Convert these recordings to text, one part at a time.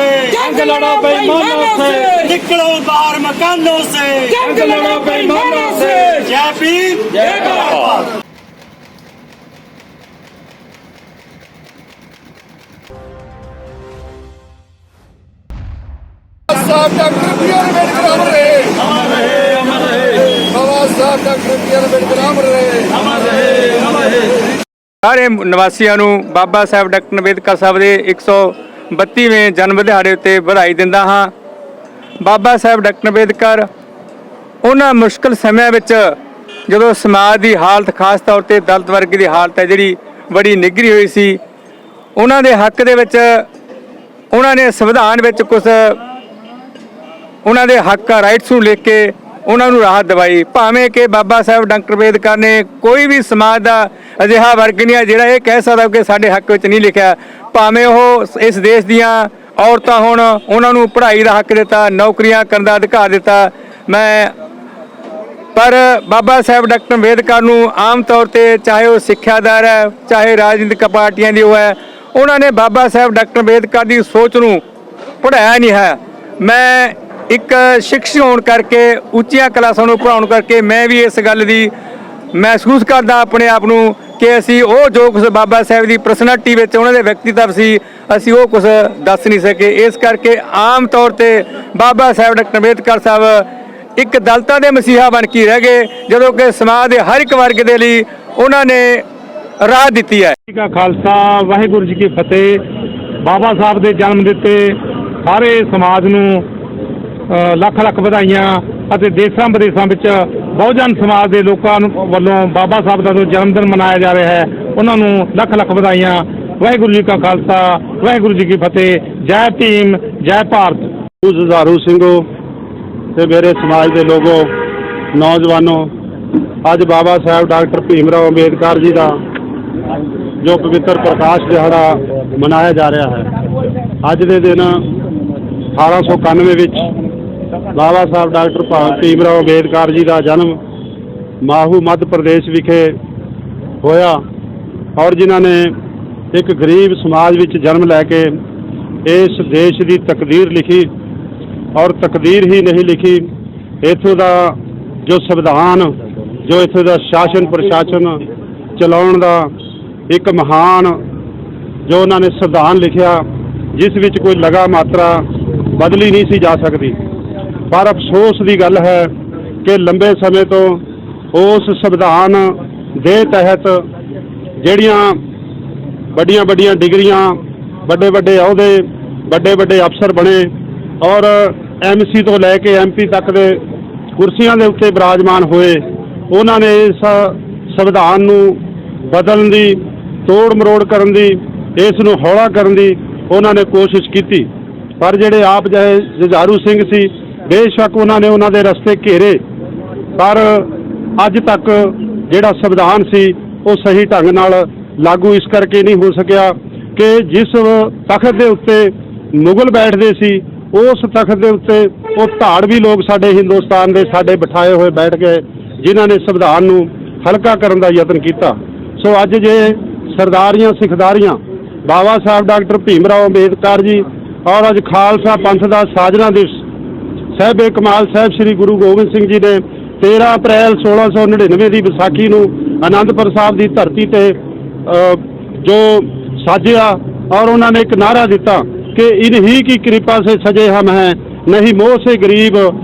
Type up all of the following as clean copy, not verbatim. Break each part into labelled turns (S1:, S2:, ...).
S1: से,
S2: जंग लड़ो बेईमानों से,
S1: निकलो बाहर मकानों से,
S2: जंग लड़ो बेईमानों से।
S1: जय भीम
S2: जय भारत।
S3: साहब डॉक्टर बी आर अम्बेडकर अमर रहे,
S2: अमर रहे, अमर रहे,
S3: बाबा साहब डॉक्टर बी आर अम्बेडकर अमर रहे,
S2: अमर रहे, अमर रहे।
S4: ਸਾਰੇ ਨਿਵਾਸੀਆਂ ਨੂੰ ਬਾਬਾ ਸਾਹਿਬ ਡਾਕਟਰ ਅੰਬੇਦਕਰ ਸਾਹਿਬ ਦੇ 132ਵੇਂ ਜਨਮ ਦਿਹਾੜੇ ਉੱਤੇ ਵਧਾਈ ਦਿੰਦਾ ਹਾਂ। ਬਾਬਾ ਸਾਹਿਬ ਡਾਕਟਰ ਅੰਬੇਦਕਰ ਉਹਨਾਂ ਮੁਸ਼ਕਲ ਸਮਿਆਂ ਵਿੱਚ ਜਦੋਂ ਸਮਾਜ ਦੀ ਹਾਲਤ ਖਾਸ ਤੌਰ ਤੇ ਦਲਿਤ ਵਰਗ ਦੀ ਹਾਲਤ ਹੈ ਜਿਹੜੀ ਬੜੀ ਨਿੱਘਰੀ ਹੋਈ ਸੀ, ਉਹਨਾਂ ਦੇ ਹੱਕ ਦੇ ਵਿੱਚ ਉਹਨਾਂ ਨੇ ਸੰਵਿਧਾਨ ਵਿੱਚ ਕੁਝ ਉਹਨਾਂ ਦੇ ਹੱਕ ਰਾਈਟਸ ਨੂੰ ਲਿਖ ਕੇ ਉਹਨਾਂ ਨੂੰ ਰਾਹਤ ਦਿਵਾਈ। ਭਾਵੇਂ ਕਿ ਬਾਬਾ ਸਾਹਿਬ ਡਾਕਟਰ ਅੰਬੇਦਕਰ ਨੇ ਕੋਈ ਵੀ ਸਮਾਜ ਦਾ ਅਜਿਹਾ ਵਰਗ ਨਹੀਂ ਹੈ ਜਿਹੜਾ ਇਹ ਕਹਿ ਸਕਦਾ ਕਿ ਸਾਡੇ ਹੱਕ ਵਿੱਚ ਨਹੀਂ ਲਿਖਿਆ। ਭਾਵੇਂ ਉਹ ਇਸ ਦੇਸ਼ ਦੀਆਂ ਔਰਤਾਂ ਹੋਣ, ਉਹਨਾਂ ਨੂੰ ਪੜ੍ਹਾਈ ਦਾ ਹੱਕ ਦਿੱਤਾ, ਨੌਕਰੀਆਂ ਕਰਨ ਦਾ ਅਧਿਕਾਰ ਦਿੱਤਾ। ਪਰ ਬਾਬਾ ਸਾਹਿਬ ਡਾਕਟਰ ਅੰਬੇਦਕਰ ਨੂੰ ਆਮ ਤੌਰ ਤੇ ਚਾਹੇ ਉਹ ਸਿੱਖਿਆਦਾਰ ਹੈ, ਚਾਹੇ ਰਾਜਨੀਤਿਕ ਪਾਰਟੀਆਂ ਦੀ ਉਹ ਹੈ, ਉਹਨਾਂ ਨੇ ਬਾਬਾ ਸਾਹਿਬ ਡਾਕਟਰ ਅੰਬੇਦਕਰ ਦੀ ਸੋਚ ਨੂੰ ਪੜ੍ਹਾਇਆ ਨਹੀਂ ਹੈ। ਮੈਂ ਇੱਕ ਸਿੱਖਿਅਕ ਹੋਣ ਕਰਕੇ, ਉੱਚੀਆਂ ਕਲਾਸਾਂ ਨੂੰ ਪੜ੍ਹਾਉਣ ਕਰਕੇ ਮੈਂ ਵੀ ਇਸ ਗੱਲ ਦੀ ਮਹਿਸੂਸ ਕਰਦਾ ਆਪਣੇ ਆਪ ਨੂੰ ਕਿ ਅਸੀਂ ਉਹ ਜੋ ਕੁਛ ਬਾਬਾ ਸਾਹਿਬ ਦੀ ਪਰਸਨੈਲਿਟੀ ਵਿੱਚ ਉਹਨਾਂ ਦੇ ਵਿਅਕਤੀਤਵ ਸੀ, ਅਸੀਂ ਉਹ ਕੁਛ ਦੱਸ ਨਹੀਂ ਸਕੇ। ਇਸ ਕਰਕੇ ਆਮ ਤੌਰ ਤੇ ਬਾਬਾ ਸਾਹਿਬ ਡਾਕਟਰ ਅੰਬੇਦਕਰ ਸਾਹਿਬ ਇੱਕ ਦਲਿਤਾਂ ਦੇ ਮਸੀਹਾ ਬਣ ਕੇ ਰਹਿ ਗਏ, ਜਦੋਂ ਕਿ ਸਮਾਜ ਦੇ ਹਰ ਇੱਕ ਵਰਗ ਦੇ ਲਈ ਉਹਨਾਂ ਨੇ ਰਾਹ ਦਿੱਤੀ ਹੈ।
S5: ਜੀ ਕਾ ਖਾਲਸਾ, ਵਾਹਿਗੁਰੂ ਜੀ ਕੀ ਫਤਿਹ। ਬਾਬਾ ਸਾਹਿਬ ਦੇ ਜਨਮ ਦਿੱਤੇ ਸਾਰੇ ਸਮਾਜ ਨੂੰ ਲੱਖ ਲੱਖ ਵਧਾਈਆਂ ਅਤੇ ਦੇਸ਼ਾਂ ਵਿਦੇਸ਼ਾਂ ਵਿੱਚ ਬਹੁਜਨ ਸਮਾਜ ਦੇ ਲੋਕਾਂ ਨੂੰ ਵੱਲੋਂ ਬਾਬਾ ਸਾਹਿਬ ਦਾ ਜੋ ਜਨਮ ਦਿਨ ਮਨਾਇਆ ਜਾ ਰਿਹਾ ਹੈ, ਉਹਨਾਂ ਨੂੰ ਲੱਖ ਲੱਖ ਵਧਾਈਆਂ। ਵਾਹਿਗੁਰੂ ਜੀ ਕਾ ਖਾਲਸਾ, ਵਾਹਿਗੁਰੂ ਜੀ ਕੀ ਫਤਿਹ। ਜੈ ਭੀਮ, ਜੈ ਭਾਰਤ।
S6: जुझारू ਸਿੰਘੋ ਤੇ ਮੇਰੇ ਸਮਾਜ ਦੇ ਲੋਗੋ, ਨੌਜਵਾਨੋ, ਅੱਜ ਬਾਬਾ ਸਾਹਿਬ ਡਾਕਟਰ ਭੀਮ ਰਾਓ ਅੰਬੇਦਕਰ ਜੀ ਦਾ ਜੋ ਪਵਿੱਤਰ ਪ੍ਰਕਾਸ਼ ਦਿਹਾੜਾ ਮਨਾਇਆ ਜਾ ਰਿਹਾ ਹੈ। ਅੱਜ ਦੇ ਦਿਨ 1891 ਵਿੱਚ ਬਾਬਾ ਸਾਹਿਬ ਡਾਕਟਰ ਭੀਮ ਰਾਓ ਅੰਬੇਦਕਰ ਜੀ ਦਾ ਜਨਮ ਮਾਹੂ ਮੱਧ ਪ੍ਰਦੇਸ਼ ਵਿਖੇ ਹੋਇਆ ਔਰ ਜਿਨ੍ਹਾਂ ਨੇ ਇੱਕ ਗਰੀਬ ਸਮਾਜ ਵਿੱਚ ਜਨਮ ਲੈ ਕੇ ਇਸ ਦੇਸ਼ ਦੀ ਤਕਦੀਰ ਲਿਖੀ ਔਰ ਤਕਦੀਰ ਹੀ ਨਹੀਂ ਲਿਖੀ, ਇੱਥੋਂ ਦਾ ਜੋ ਸੰਵਿਧਾਨ, ਜੋ ਇੱਥੋਂ ਦਾ ਸ਼ਾਸਨ ਪ੍ਰਸ਼ਾਸਨ ਚਲਾਉਣ ਦਾ ਇੱਕ ਮਹਾਨ ਜੋ ਉਹਨਾਂ ਨੇ ਸੰਵਿਧਾਨ ਲਿਖਿਆ, ਜਿਸ ਵਿੱਚ ਕੋਈ ਲਗਾ ਮਾਤਰਾ ਬਦਲੀ ਨਹੀਂ ਸੀ ਜਾ ਸਕਦੀ। ਪਰ ਅਫਸੋਸ ਦੀ ਗੱਲ ਹੈ ਕਿ ਲੰਬੇ ਸਮੇਂ ਤੋਂ ਉਸ ਸੰਵਿਧਾਨ ਦੇ ਤਹਿਤ ਜਿਹੜੀਆਂ ਵੱਡੀਆਂ ਵੱਡੀਆਂ ਡਿਗਰੀਆਂ, ਵੱਡੇ ਵੱਡੇ ਅਹੁਦੇ, ਵੱਡੇ ਵੱਡੇ ਅਫਸਰ ਬਣੇ ਔਰ MC ਤੋਂ ਲੈ ਕੇ MP ਤੱਕ ਦੇ ਕੁਰਸੀਆਂ ਦੇ ਉੱਤੇ ਬਿਰਾਜਮਾਨ ਹੋਏ, ਉਹਨਾਂ ਨੇ ਇਸ ਸੰਵਿਧਾਨ ਨੂੰ ਬਦਲਣ ਦੀ, ਤੋੜ ਮਰੋੜ ਕਰਨ ਦੀ, ਇਸ ਨੂੰ ਹੌਲਾ ਕਰਨ ਦੀ ਉਹਨਾਂ ਨੇ ਕੋਸ਼ਿਸ਼ ਕੀਤੀ। ਪਰ ਜਿਹੜੇ ਆਪ ਜਿਹੇ ਜੁਝਾਰੂ ਸਿੰਘ ਸੀ, ਬੇਸ਼ੱਕ ਉਹਨਾਂ ਨੇ ਉਹਨਾਂ ਦੇ ਰਸਤੇ ਘੇਰੇ, ਪਰ ਅੱਜ ਤੱਕ ਜਿਹੜਾ ਸੰਵਿਧਾਨ ਸੀ ਉਹ ਸਹੀ ਢੰਗ ਨਾਲ ਲਾਗੂ ਇਸ ਕਰਕੇ ਨਹੀਂ ਹੋ ਸਕਿਆ ਕਿ ਜਿਸ ਤਖਤ ਦੇ ਉੱਤੇ ਮੁਗਲ ਬੈਠਦੇ ਸੀ, ਉਸ ਤਖਤ ਦੇ ਉੱਤੇ ਉਹ ਧਾੜਵੀ ਲੋਕ ਸਾਡੇ ਹਿੰਦੁਸਤਾਨ ਦੇ ਸਾਡੇ ਬਿਠਾਏ ਹੋਏ ਬੈਠ ਗਏ, ਜਿਨ੍ਹਾਂ ਨੇ ਸੰਵਿਧਾਨ ਨੂੰ ਹਲਕਾ ਕਰਨ ਦਾ ਯਤਨ ਕੀਤਾ। ਸੋ ਅੱਜ ਜੇ ਸਰਦਾਰੀਆਂ ਸਿੱਖਦਾਰੀਆਂ ਬਾਬਾ ਸਾਹਿਬ ਡਾਕਟਰ ਭੀਮ ਰਾਓ ਅੰਬੇਦਕਰ ਜੀ ਔਰ ਅੱਜ ਖਾਲਸਾ ਪੰਥ ਦਾ ਸਾਜਨਾ ਦਿਵਸ ਸਾਹਿਬ ਕਮਾਲ ਸਾਹਿਬ ਸ੍ਰੀ ਗੁਰੂ ਗੋਬਿੰਦ ਸਿੰਘ ਜੀ ਨੇ 13 ਅਪ੍ਰੈਲ 1699 ਦੀ ਵਿਸਾਖੀ ਨੂੰ ਅਨੰਦਪੁਰ ਸਾਹਿਬ ਦੀ ਧਰਤੀ ਤੇ ਜੋ ਸਾਜਿਆ ਔਰ ਉਹਨਾਂ ਨੇ ਇੱਕ ਨਾਅਰਾ ਦਿੱਤਾ ਕਿ ਇਨਹੀ ਕੀ ਕਿਰਪਾ ਸੇ ਸਜੇ ਹਮ ਹੈ, ਨਹੀਂ ਮੋਹ ਸੇ ਗਰੀਬ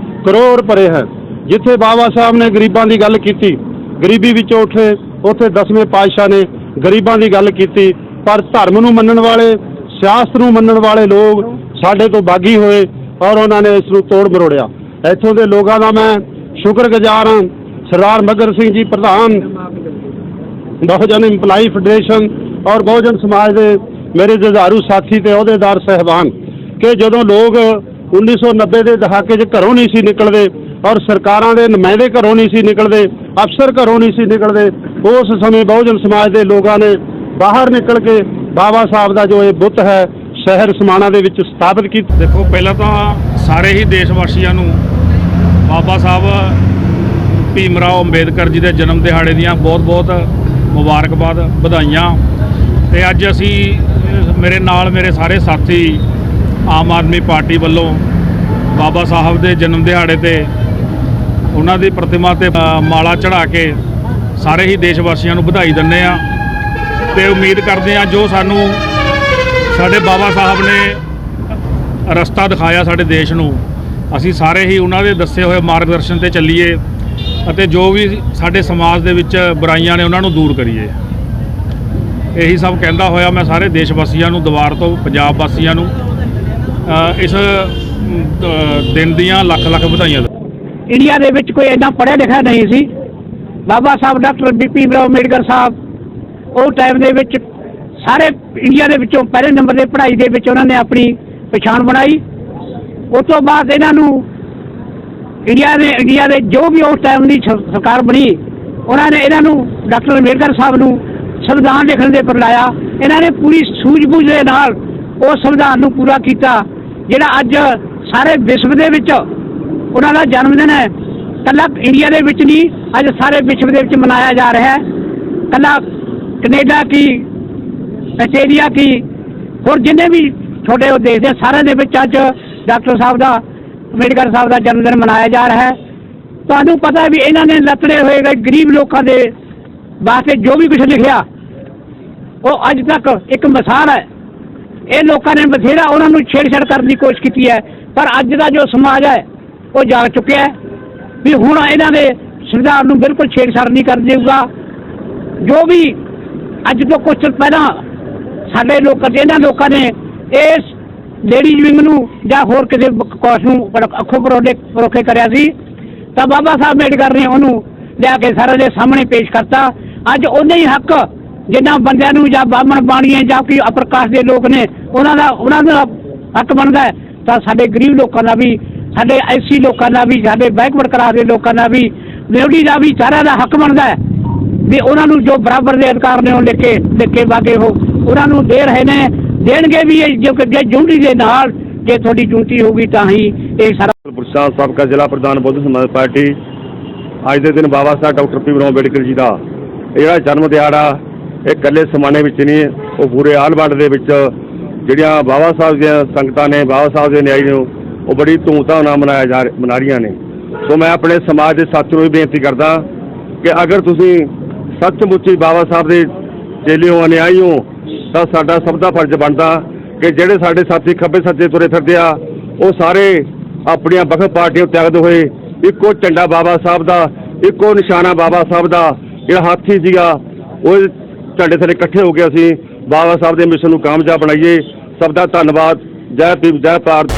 S6: ਕਰੋੜ ਭਰੇ ਹੈ। ਜਿੱਥੇ ਬਾਬਾ ਸਾਹਿਬ ਨੇ ਗਰੀਬਾਂ ਦੀ ਗੱਲ ਕੀਤੀ, ਗਰੀਬੀ ਵਿੱਚੋਂ ਉੱਠੇ, ਉੱਥੇ 10ਵੇਂ ਪਾਤਸ਼ਾਹ ਨੇ ਗਰੀਬਾਂ ਦੀ ਗੱਲ ਕੀਤੀ। ਪਰ ਧਰਮ ਨੂੰ ਮੰਨਣ ਵਾਲੇ, ਸਿਆਸਤ ਨੂੰ ਮੰਨਣ ਵਾਲੇ ਲੋਕ ਸਾਡੇ ਤੋਂ ਬਾਗੀ ਹੋਏ ਔਰ ਉਹਨਾਂ ਨੇ ਇਸ ਨੂੰ ਤੋੜ ਮਰੋੜਿਆ। ਇੱਥੋਂ ਦੇ ਲੋਕਾਂ ਦਾ ਮੈਂ ਸ਼ੁਕਰਗੁਜ਼ਾਰ ਹਾਂ। ਸਰਦਾਰ ਮੱਘਰ ਸਿੰਘ ਜੀ ਪ੍ਰਧਾਨ ਬਹੁਜਨ ਇੰਪਲਾਈ ਫੈਡਰੇਸ਼ਨ ਔਰ ਬਹੁਜਨ ਸਮਾਜ ਦੇ ਮੇਰੇ ਜੁਝਾਰੂ ਸਾਥੀ ਤੇ ਅਹੁਦੇਦਾਰ ਸਹਿਬਾਨ ਕਿ ਜਦੋਂ ਲੋਕ 1990 ਦੇ ਦਹਾਕੇ 'ਚ ਘਰੋਂ ਨਹੀਂ ਸੀ ਨਿਕਲਦੇ ਔਰ ਸਰਕਾਰਾਂ ਦੇ ਨੁਮਾਇੰਦੇ ਘਰੋਂ ਨਹੀਂ ਸੀ ਨਿਕਲਦੇ, ਅਫਸਰ ਘਰੋਂ ਨਹੀਂ ਸੀ ਨਿਕਲਦੇ, ਉਸ ਸਮੇਂ ਬਹੁਜਨ ਸਮਾਜ ਦੇ ਲੋਕਾਂ ਨੇ ਬਾਹਰ ਨਿਕਲ ਕੇ ਬਾਬਾ ਸਾਹਿਬ ਦਾ ਜੋ ਇਹ ਬੁੱਤ ਹੈ ਸ਼ਹਿਰ ਸਮਾਣਾ ਦੇ ਵਿੱਚ ਸਥਾਪਿਤ ਕੀਤਾ।
S5: ਦੇਖੋ, ਪਹਿਲਾਂ ਤਾਂ ਸਾਰੇ ਹੀ ਦੇਸ਼ ਵਾਸੀਆਂ ਨੂੰ ਬਾਬਾ ਸਾਹਿਬ ਭੀਮ ਰਾਓ ਅੰਬੇਦਕਰ ਜੀ ਦੇ ਜਨਮ ਦਿਹਾੜੇ ਦੀਆਂ ਬਹੁਤ-ਬਹੁਤ ਮੁਬਾਰਕਬਾਦ, ਵਧਾਈਆਂ। ਤੇ ਅੱਜ ਅਸੀਂ ਮੇਰੇ ਨਾਲ ਮੇਰੇ ਸਾਰੇ ਸਾਥੀ
S2: ਆਮ ਆਦਮੀ ਪਾਰਟੀ ਵੱਲੋਂ ਬਾਬਾ ਸਾਹਿਬ ਦੇ ਜਨਮ ਦਿਹਾੜੇ ਤੇ ਉਹਨਾਂ ਦੀ ਪ੍ਰਤਿਮਾ ਤੇ ਮਾਲਾ ਚੜ੍ਹਾ ਕੇ ਸਾਰੇ ਹੀ ਦੇਸ਼ ਵਾਸੀਆਂ ਨੂੰ ਵਧਾਈ ਦਿੰਦੇ ਆ ਤੇ ਉਮੀਦ ਕਰਦੇ ਆ ਜੋ ਸਾਨੂੰ ਸਾਡੇ ਬਾਬਾ ਸਾਹਿਬ ਨੇ ਰਸਤਾ ਦਿਖਾਇਆ ਸਾਡੇ ਦੇਸ਼ ਨੂੰ, ਅਸੀਂ ਸਾਰੇ ਹੀ ਉਹਨਾਂ ਦੇ ਦੱਸੇ ਹੋਏ ਮਾਰਗਦਰਸ਼ਨ ਤੇ ਚੱਲੀਏ ਅਤੇ ਜੋ ਵੀ ਸਾਡੇ ਸਮਾਜ ਦੇ ਵਿੱਚ ਬੁਰਾਈਆਂ ਨੇ ਉਹਨਾਂ ਨੂੰ ਦੂਰ ਕਰੀਏ। ਇਹੀ ਸਭ ਕਹਿੰਦਾ ਹੋਇਆ ਮੈਂ ਸਾਰੇ ਦੇਸ਼ ਵਾਸੀਆਂ ਨੂੰ ਦੁਬਾਰਾ ਤੋਂ ਪੰਜਾਬ ਵਾਸੀਆਂ ਨੂੰ ਇਸ ਦਿਨ ਦੀਆਂ ਲੱਖ ਲੱਖ ਵਧਾਈਆਂ।
S7: ਇੰਡੀਆ ਦੇ ਵਿੱਚ ਕੋਈ ਇੰਨਾ ਪੜ੍ਹਿਆ ਲਿਖਿਆ ਨਹੀਂ ਸੀ। ਬਾਬਾ ਸਾਹਿਬ ਡਾਕਟਰ ਭੀਮ ਰਾਓ ਅੰਬੇਡਕਰ ਸਾਹਿਬ ਉਹ ਟਾਈਮ ਦੇ ਵਿੱਚ ਸਾਰੇ ਇੰਡੀਆ ਦੇ ਵਿੱਚੋਂ ਪਹਿਲੇ ਨੰਬਰ ਦੇ ਪੜ੍ਹਾਈ ਦੇ ਵਿੱਚ ਉਹਨਾਂ ਨੇ ਆਪਣੀ ਪਛਾਣ ਬਣਾਈ। ਉਸ ਤੋਂ ਬਾਅਦ ਇਹਨਾਂ ਨੂੰ ਇੰਡੀਆ ਦੇ ਜੋ ਵੀ ਉਸ ਟਾਈਮ ਦੀ ਸਰਕਾਰ ਬਣੀ ਉਹਨਾਂ ਨੇ ਇਹਨਾਂ ਨੂੰ ਡਾਕਟਰ ਅੰਬੇਡਕਰ ਸਾਹਿਬ ਨੂੰ ਸੰਵਿਧਾਨ ਲਿਖਣ ਦੇ ਪਰ ਲਾਇਆ। ਇਹਨਾਂ ਨੇ ਪੂਰੀ ਸੂਝ-ਬੂਝ ਦੇ ਨਾਲ ਉਸ ਸੰਵਿਧਾਨ ਨੂੰ ਪੂਰਾ ਕੀਤਾ ਜਿਹੜਾ ਅੱਜ ਸਾਰੇ ਵਿਸ਼ਵ ਦੇ ਵਿੱਚ ਉਹਨਾਂ ਦਾ ਜਨਮ ਦਿਨ ਹੈ। ਇਕੱਲਾ ਇੰਡੀਆ ਦੇ ਵਿੱਚ ਨਹੀਂ, ਅੱਜ ਸਾਰੇ ਵਿਸ਼ਵ ਦੇ ਵਿੱਚ ਮਨਾਇਆ ਜਾ ਰਿਹਾ ਹੈ। ਇਕੱਲਾ ਕੈਨੇਡਾ ਕੀ, ਆਸਟ੍ਰੇਲੀਆ ਕੀ, ਹੋਰ ਜਿੰਨੇ ਵੀ ਛੋਟੇ ਉਹ ਦੇਸ਼ ਦੇ ਸਾਰਿਆਂ ਦੇ ਵਿੱਚ ਅੱਜ ਡਾਕਟਰ ਸਾਹਿਬ ਦਾ ਅੰਬੇਡਕਰ ਸਾਹਿਬ ਦਾ ਜਨਮ ਦਿਨ ਮਨਾਇਆ ਜਾ ਰਿਹਾ ਹੈ। ਤੁਹਾਨੂੰ ਪਤਾ ਵੀ ਇਹਨਾਂ ਨੇ ਲੱਤੜੇ ਹੋਏ ਗਏ ਗਰੀਬ ਲੋਕਾਂ ਦੇ ਵਾਸਤੇ ਜੋ ਵੀ ਕੁਝ ਲਿਖਿਆ ਉਹ ਅੱਜ ਤੱਕ ਇੱਕ ਮਿਸਾਲ ਹੈ। ਇਹ ਲੋਕਾਂ ਨੇ ਬਥੇਰਾ ਉਹਨਾਂ ਨੂੰ ਛੇੜਛਾੜ ਕਰਨ ਦੀ ਕੋਸ਼ਿਸ਼ ਕੀਤੀ ਹੈ, ਪਰ ਅੱਜ ਦਾ ਜੋ ਸਮਾਜ ਹੈ ਉਹ ਜਾਗ ਚੁੱਕਿਆ ਹੈ ਵੀ ਹੁਣ ਇਹਨਾਂ ਦੇ ਸੰਵਿਧਾਨ ਨੂੰ ਬਿਲਕੁਲ ਛੇੜਛਾੜ ਨਹੀਂ ਕਰ ਦੇਊਗਾ। ਜੋ ਵੀ ਅੱਜ ਤੋਂ ਕੁਝ ਪਹਿਲਾਂ ਸਾਡੇ ਇਹਨਾਂ ਲੋਕਾਂ ਨੇ ਇਸ ਲੇਡੀਜ਼ ਵਿੰਗ ਨੂੰ ਜਾਂ ਹੋਰ ਕਿਸੇ ਕੌਸ ਨੂੰ ਅੱਖੋਂ ਪਰੋਖੇ ਕਰਿਆ ਸੀ ਤਾਂ ਬਾਬਾ ਸਾਹਿਬ ਅੰਬੇਡਕਰ ਨੇ ਉਹਨੂੰ ਲਿਆ ਕੇ ਸਾਰਿਆਂ ਦੇ ਸਾਹਮਣੇ ਪੇਸ਼ ਕਰਤਾ। ਅੱਜ ਉਹਨੇ ਹੀ ਹੱਕ ਜਿਨ੍ਹਾਂ ਬੰਦਿਆਂ ਨੂੰ ਜਾਂ ਬਾਹਮਣ ਬਾਣੀਏ ਜਾਂ ਕੋਈ ਅਪਰਕਾਸ਼ ਦੇ ਲੋਕ ਨੇ ਉਹਨਾਂ ਦਾ ਹੱਕ ਬਣਦਾ ਹੈ, ਤਾਂ ਸਾਡੇ ਗਰੀਬ ਲੋਕਾਂ ਦਾ ਵੀ, ਸਾਡੇ ਐਸੀ ਲੋਕਾਂ ਦਾ ਵੀ, ਸਾਡੇ ਬੈਕਵਰਡ ਕਲਾਸ ਦੇ ਲੋਕਾਂ ਦਾ ਵੀ, ਮਿਡਲ ਦਾ ਵੀ ਸਾਰਿਆਂ ਦਾ ਹੱਕ ਬਣਦਾ ਹੈ ਵੀ ਉਹਨਾਂ ਨੂੰ ਜੋ ਬਰਾਬਰ ਦੇ ਅਧਿਕਾਰ ਨੇ ਉਹ ਲਿਖ ਕੇ ਵਾਗੇ ਉਹਨਾਂ ਨੂੰ ਦੇ ਰਹੇ ਨੇ, ਦੇਣਗੇ ਵੀ ਜੋ ਕਿ ਜੁੰਡੀ ਦੇ ਨਾਲ ਜੇ ਤੁਹਾਡੀ ਜੁੰਟੀ ਹੋਊਗੀ ਤਾਂ ਹੀ ਇਹ ਸਾਰਾ।
S6: ਪ੍ਰਸ਼ਾਦ ਸਾਬਕਾ ਜ਼ਿਲ੍ਹਾ ਪ੍ਰਧਾਨ ਬੁੱਧ ਸਮਾਜ ਪਾਰਟੀ ਅੱਜ ਦੇ ਦਿਨ ਬਾਬਾ ਸਾਹਿਬ ਡਾਕਟਰ ਭੀਮ ਰਾਓ ਅੰਬੇਡਕਰ ਜੀ ਦਾ ਇਹ ਜਿਹੜਾ ਜਨਮ ਦਿਹਾੜਾ ਇਹ ਇਕੱਲੇ ਸਮਾਣੇ ਵਿੱਚ ਨਹੀਂ, ਉਹ ਪੂਰੇ ਆਲ ਵਰਲਡ ਦੇ ਵਿੱਚ ਜਿਹੜੀਆਂ ਬਾਬਾ ਸਾਹਿਬ ਦੀਆਂ ਸੰਗਤਾਂ ਨੇ, ਬਾਬਾ ਸਾਹਿਬ ਦੇ ਨਿਆਈ ਨੂੰ ਉਹ ਬੜੀ ਧੂਮਧਾਮ ਨਾਲ ਮਨਾ ਰਹੀਆਂ ਨੇ। ਸੋ ਮੈਂ ਆਪਣੇ ਸਮਾਜ ਦੇ ਸਾਥੀਆਂ ਨੂੰ ਵੀ ਬੇਨਤੀ ਕਰਦਾ ਕਿ ਅਗਰ ਤੁਸੀਂ ਸੱਚਮੁੱਚ ਬਾਬਾ ਸਾਹਿਬ ਦੇ ਚੇਲੇ ਹੋ, ਅਨੁਆਈ ਹੋ, ਤਾਂ ਸਾਡਾ ਸਭ ਦਾ ਫਰਜ਼ ਬਣਦਾ ਕਿ ਜਿਹੜੇ ਸਾਡੇ ਸਾਥੀ ਖੱਬੇ ਸੱਜੇ ਤੁਰੇ ਫਿਰਦੇ ਆ ਉਹ ਸਾਰੇ ਆਪਣੀਆਂ ਵਕਫ ਪਾਰਟੀਆਂ ਤਿਆਗਦੇ ਹੋਏ ਇੱਕੋ ਝੰਡਾ ਬਾਬਾ ਸਾਹਿਬ ਦਾ, ਇੱਕੋ ਨਿਸ਼ਾਨਾ ਬਾਬਾ ਸਾਹਿਬ ਦਾ ਜਿਹੜਾ ਹਾਥੀ ਸੀਗਾ ਉਹ ਝੰਡੇ ਥੱਲੇ ਇਕੱਠੇ ਹੋ ਕੇ ਅਸੀਂ ਬਾਬਾ ਸਾਹਿਬ ਦੇ ਮਿਸ਼ਨ ਨੂੰ ਕਾਮਯਾਬ ਬਣਾਈਏ। ਸਭ ਦਾ ਧੰਨਵਾਦ। ਜੈ ਭੀਮ, ਜੈ ਭਾਰਤ।